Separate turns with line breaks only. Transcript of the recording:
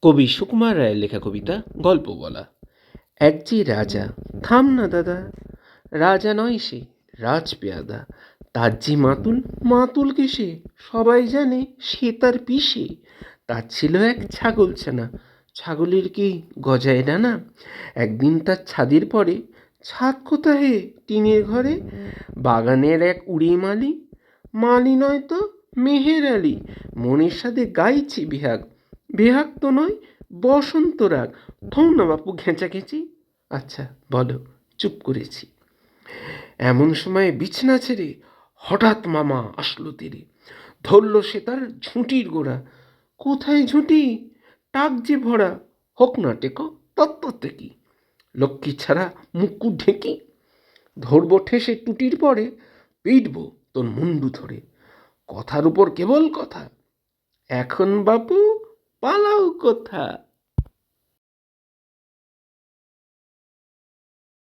কবি সুকুমার রায়ের লেখা কবিতা গল্প বলা। এক যে রাজা, থাম না দাদা, রাজা নয় সে রাজপেয়াদা, তার যে মাতুল, মাতুল কিসে সবাই জানে সে তার পিসে। তার ছিল এক ছাগল ছানা, ছাগলের কি গজায় ডানা। একদিন তার ছাদের পরে, ছাদ কোথায় হে টিনের ঘরে, বাগানের এক উড়ে মালি, মালি নয় তো মেহের আলি, মনের সাথে গাইছে বিহাগ, বেহাগ তো নয় বসন্ত রাগ। থৌ না বাপু ঘেঁচাঘেঁচি, আচ্ছা বলো, চুপ করেছি। এমন সময় বিছনা ছেড়ে হঠাৎ মামা আসলো তেরে, ধরল সে তার ঝুঁটির গোড়া। কোথায় ঝুঁটি, টাক যে ভরা, হোক না টেকো তত্ত্বতে কি, লক্ষ্মী ছাড়া মুকুট ঢেঁকি, ধরবো ঠেসে টুটির পরে, পিটবো তোর মুন্ডু ধরে। কথার উপর কেবল কথা, এখন বাপু পালাও কোথা।